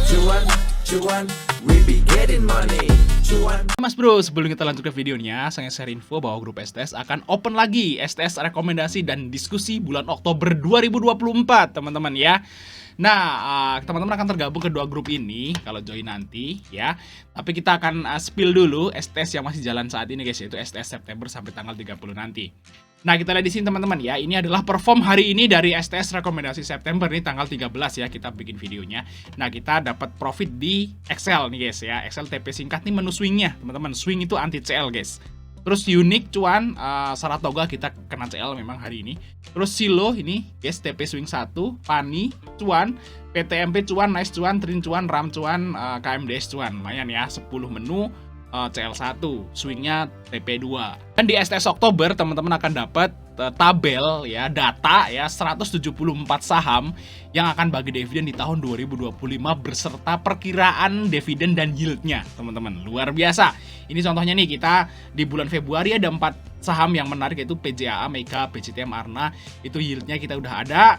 Cuan, cuan, we be getting money. Cuan. Mas bro, sebelum kita lanjut ke videonya, saya share info bahwa grup STS akan open lagi STS rekomendasi dan diskusi bulan Oktober 2024, teman-teman ya. Nah, teman-teman akan tergabung ke dua grup ini kalau join nanti ya. Tapi kita akan spill dulu STS yang masih jalan saat ini guys, yaitu STS September sampai tanggal 30 nanti. Nah, kita lihat di sini teman-teman ya. Ini adalah perform hari ini dari STS rekomendasi September nih tanggal 13 ya, kita bikin videonya. Nah, kita dapat profit di Excel nih guys ya. Excel TP singkat nih menu swingnya, teman-teman. Swing itu anti CL guys. Terus unik cuan Saratoga kita kena CL memang hari ini. Terus Silo ini guys TP swing 1, Pani cuan, PTMP cuan, Nice cuan, Trin cuan, Ram cuan, KMDS cuan. Lumayan ya, 10 menu CL1, swingnya TP2. Dan di STS Oktober teman-teman akan dapat tabel ya, data ya 174 saham yang akan bagi dividen di tahun 2025 beserta perkiraan dividen dan yieldnya, teman-teman. Luar biasa. Ini contohnya nih, kita di bulan Februari ada 4 saham yang menarik, yaitu PJAA, Mega, PCTM, Arna. Itu yieldnya kita udah ada,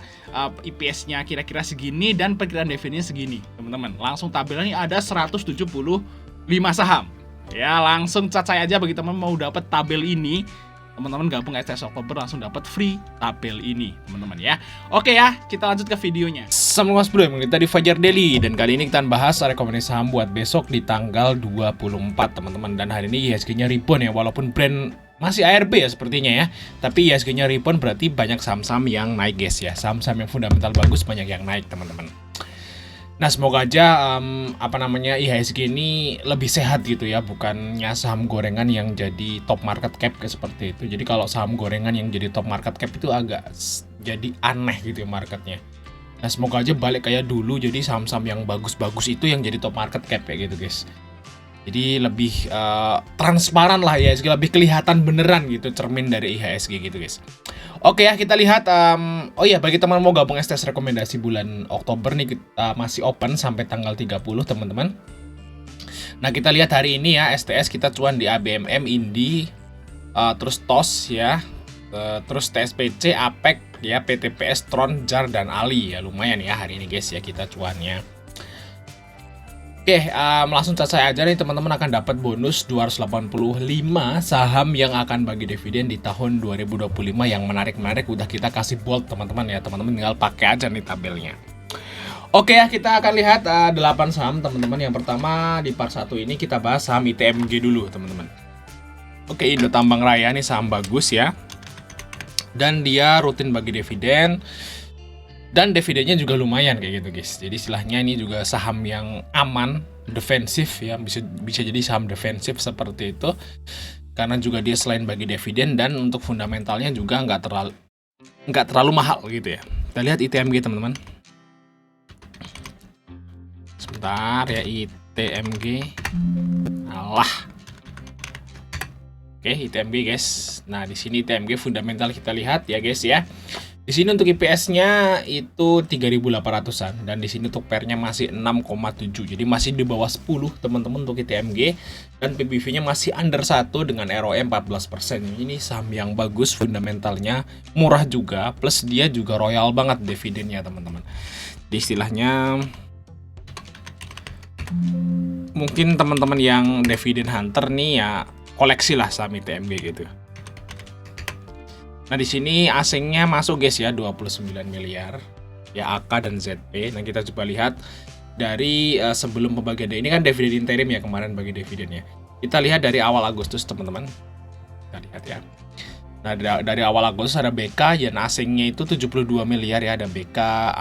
IPS-nya kira-kira segini dan perkiraan dividennya segini, teman-teman. Langsung tabelnya ada 175 saham. Ya, langsung chat saya aja bagi teman mau dapat tabel ini. Teman-teman gabung STS Oktober langsung dapat free tabel ini, teman-teman ya. Oke ya, kita lanjut ke videonya. Assalamualaikum mas bro, kita di Fajar Daily dan kali ini kita bahas rekomendasi saham buat besok di tanggal 24, teman-teman. Dan hari ini IHSG-nya rebound ya, walaupun brand masih ARB ya sepertinya ya, tapi IHSG-nya rebound berarti banyak saham-saham yang naik guys ya. Saham-saham yang fundamental bagus banyak yang naik, teman-teman. Nah, semoga aja IHSG ini lebih sehat gitu ya, bukannya saham gorengan yang jadi top market cap kayak seperti itu. Jadi kalau saham gorengan yang jadi top market cap itu agak jadi aneh gitu ya marketnya. Nah, semoga aja balik kayak dulu, jadi saham-saham yang bagus-bagus itu yang jadi top market cap kayak gitu guys. Jadi lebih transparan lah IHSG, lebih kelihatan beneran gitu cermin dari IHSG gitu guys. Oke ya, kita lihat. Oh iya, bagi teman mau gabung STS rekomendasi bulan Oktober nih, kita masih open sampai tanggal 30 teman-teman. Nah, kita lihat hari ini ya, STS kita cuan di ABMM, Indi, terus TOS ya, terus TSPC, APEC ya, PTPS, Tron, JAR, dan Ali ya. Lumayan ya hari ini guys ya kita cuannya. Oke, langsung cat saya aja nih, teman-teman akan dapat bonus 285 saham yang akan bagi dividen di tahun 2025 yang menarik-menarik. Udah kita kasih bold teman-teman ya, teman-teman tinggal pakai aja nih tabelnya. Oke ya, kita akan lihat 8 saham teman-teman. Yang pertama di part 1 ini kita bahas saham ITMG dulu teman-teman. Oke, Indo Tambang Raya nih saham bagus ya, dan dia rutin bagi dividen. Dan dividennya juga lumayan kayak gitu guys. Jadi istilahnya ini juga saham yang aman, defensif ya, bisa jadi saham defensif seperti itu. Karena juga dia selain bagi dividen dan untuk fundamentalnya juga nggak terlalu mahal gitu ya. Kita lihat ITMG teman-teman. Sebentar ya, ITMG. Alah. Oke, ITMG guys. Nah, di sini ITMG fundamental kita lihat ya guys ya. Di sini untuk IPS-nya itu 3.800-an dan di sini untuk PER-nya masih 6,7. Jadi masih di bawah 10 teman-teman untuk ITMG, dan PBV-nya masih under 1 dengan ROE 14%. Ini saham yang bagus, fundamentalnya murah juga, plus dia juga royal banget dividennya teman-teman. Di istilahnya mungkin teman-teman yang dividen hunter nih ya koleksi lah saham ITMG gitu. Nah, di sini asingnya masuk guys ya, 29 miliar ya, AK dan ZP. Nah, kita coba lihat dari sebelum pembagian ini kan dividen interim ya kemarin bagi dividennya. Kita lihat dari awal Agustus teman-teman. Kita lihat ya. Nah, dari awal Agustus ada BK dan asingnya itu 72 miliar ya, ada BK,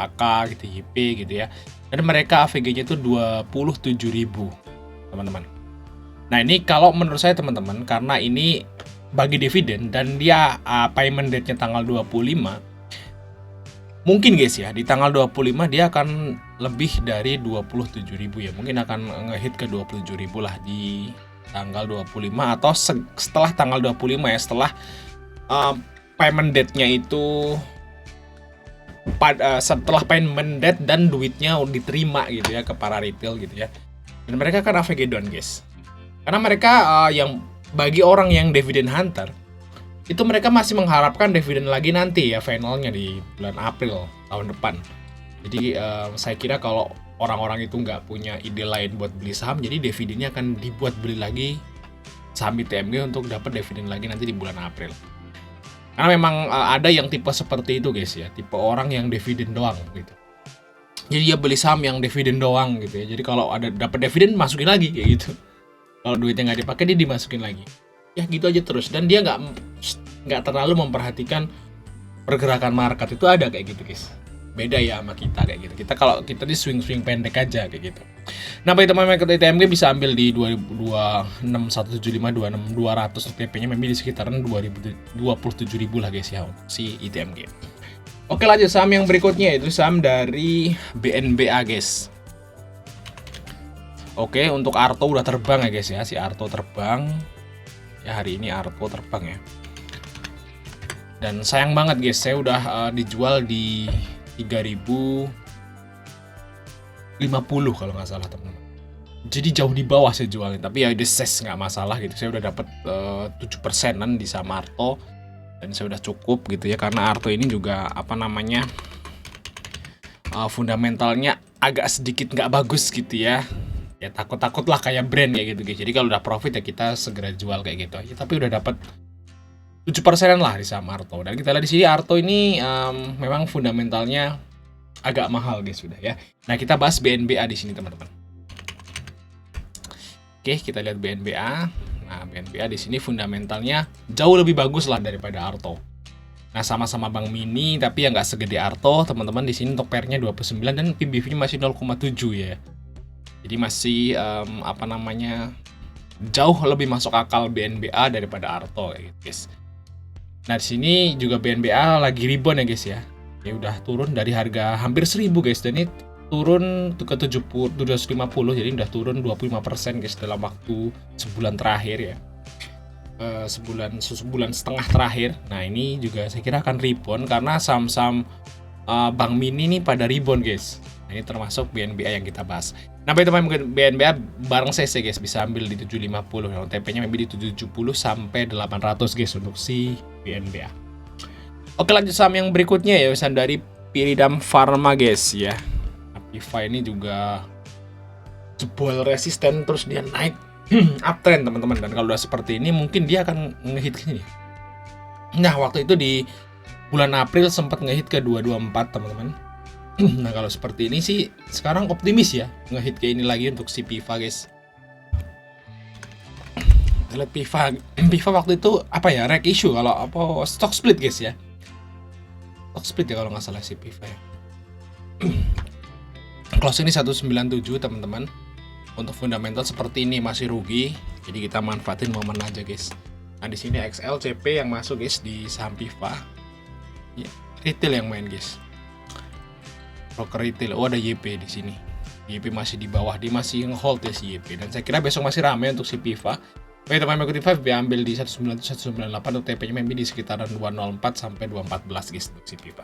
AK gitu, YP gitu ya. Dan mereka AVG-nya itu 27.000 teman-teman. Nah, ini kalau menurut saya teman-teman, karena ini bagi dividen dan dia payment date-nya tanggal 25, mungkin guys ya di tanggal 25 dia akan lebih dari 27.000 ya, mungkin akan ngehit ke 27.000 lah di tanggal 25 atau setelah tanggal 25 ya, setelah payment date-nya itu setelah payment date dan duitnya diterima gitu ya ke para retail gitu ya. Dan mereka kan AVG down guys, karena mereka yang bagi orang yang dividend hunter itu mereka masih mengharapkan dividen lagi nanti ya, finalnya di bulan April tahun depan. Jadi saya kira kalau orang-orang itu nggak punya ide lain buat beli saham, jadi dividennya akan dibuat beli lagi saham ITMG untuk dapat dividen lagi nanti di bulan April. Karena memang ada yang tipe seperti itu guys ya, tipe orang yang dividen doang gitu. Jadi dia beli saham yang dividen doang gitu ya. Jadi kalau ada dapat dividen masukin lagi kayak gitu. Kalau duitnya nggak dipakai dia dimasukin lagi. Ya gitu aja terus. Dan dia nggak terlalu memperhatikan pergerakan market itu ada kayak gitu guys. Beda ya sama kita kayak gitu. Kalau kita di swing pendek aja kayak gitu. Nah, bagi teman-teman ikut ITMG bisa ambil di 26175 TP-nya memang di sekitaran 27.000 lah guys ya untuk si ITMG. Oke, lanjut saham yang berikutnya itu saham dari BNBA guys. Oke, untuk Arto udah terbang ya guys ya, si Arto terbang. Ya hari ini Arto terbang ya. Dan sayang banget guys, saya udah dijual di 3.050 kalau nggak salah teman-teman. Jadi jauh di bawah saya jualin, tapi ya udah ses nggak masalah gitu. Saya udah dapat 7%-an di saham Arto dan saya udah cukup gitu ya, karena Arto ini juga fundamentalnya agak sedikit nggak bagus gitu ya. Ya takut lah kayak brand kayak gitu guys. Jadi kalau udah profit ya kita segera jual kayak gitu aja. Tapi udah dapat 7%-an lah di saham Arto. Dan kita lihat di sini Arto ini memang fundamentalnya agak mahal guys sudah ya. Nah, kita bahas BNBA di sini teman-teman. Oke, kita lihat BNBA. Nah, BNBA di sini fundamentalnya jauh lebih bagus lah daripada Arto. Nah, sama-sama Bank Mini tapi yang nggak segede Arto, teman-teman. Di sini untuk PER-nya 29 dan PBV-nya masih 0,7 ya. Jadi masih jauh lebih masuk akal BNBA daripada Arto ya guys. Nah, di sini juga BNBA lagi rebound ya guys ya. Ya udah turun dari harga hampir 1.000 guys, dan ini turun ke 750, jadi udah turun 25% guys dalam waktu sebulan terakhir ya. Sebulan setengah terakhir. Nah, ini juga saya kira akan rebound karena saham-saham Bank Mini nih pada rebound guys. Nah, ini termasuk BNBA yang kita bahas. Nah, bagi teman-teman BNBA bareng CC guys bisa ambil di 750. Yang TP-nya maybe di 770 sampai 800 guys untuk si BNBA. Oke, lanjut saham yang berikutnya ya, saham dari Pyridam Pharma guys ya. Apivia ini juga jebol resisten terus dia naik uptrend teman-teman, dan kalau udah seperti ini mungkin dia akan ngehit sini. Nah, waktu itu di bulan April sempat ngehit ke 224 teman-teman. Nah, kalau seperti ini sih sekarang optimis ya ngehit kayak ini lagi untuk si PIVA guys. Kalau PIVA waktu itu reg issue kalau stock split guys ya. Stock split ya kalau nggak salah si PIVA ya. Closing ini 197 teman-teman. Untuk fundamental seperti ini masih rugi, jadi kita manfaatin momen aja guys. Nah, di sini XL CP yang masuk guys di saham PIVA. Ya, retail yang main guys. Broker retail. Oh, ada YP di sini. YP masih di bawah, dia masih nge-hold ya si YP. Dan saya kira besok masih ramai untuk si PIVA. Oke, teman-teman ikuti 5 ambil di 197 198 untuk TP-nya maybe di sekitaran 204 sampai 214 guys untuk si PIVA.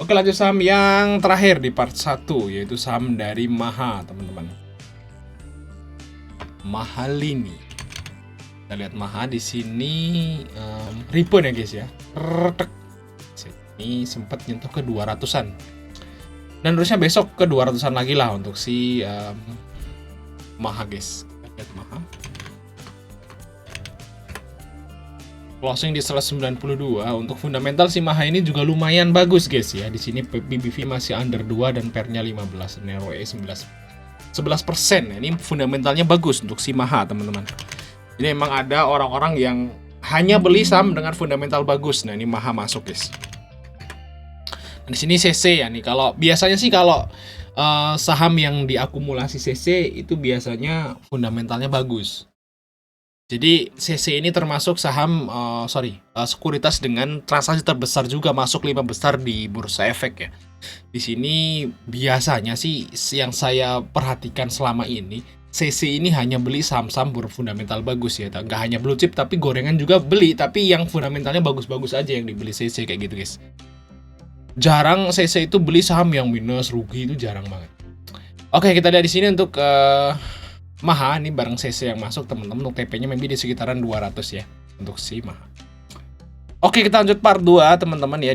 Oke, lanjut saham yang terakhir di part 1 yaitu saham dari Maha, teman-teman. Mahalini. Kita lihat Maha di sini rebound ya guys ya. Ini sempat nyentuh ke 200-an. Dan terusnya besok ke 200-an lagi lah untuk si Maha guys. Lihat Maha. Closing di 192. Untuk fundamental si Maha ini juga lumayan bagus guys ya. Di sini PBV masih under 2 dan PER-nya 15, ROE 11%. Ini fundamentalnya bagus untuk si Maha, teman-teman. Ini memang ada orang-orang yang hanya beli saham dengan fundamental bagus. Nah, ini Maha masuk guys. Di sini CC ya nih. Kalau biasanya sih kalau saham yang diakumulasi CC itu biasanya fundamentalnya bagus. Jadi CC ini termasuk saham sekuritas dengan transaksi terbesar juga, masuk 5 besar di bursa efek ya. Di sini biasanya sih yang saya perhatikan selama ini CC ini hanya beli saham-saham berfundamental bagus ya. Nggak hanya blue chip tapi gorengan juga beli, tapi yang fundamentalnya bagus-bagus aja yang dibeli CC kayak gitu guys. Jarang CC itu beli saham yang minus rugi, itu jarang banget. Oke, kita lihat di sini untuk Maha ini bareng CC yang masuk teman-teman, untuk TP-nya maybe di sekitaran 200 ya untuk si Maha. Oke, kita lanjut part 2 teman-teman ya.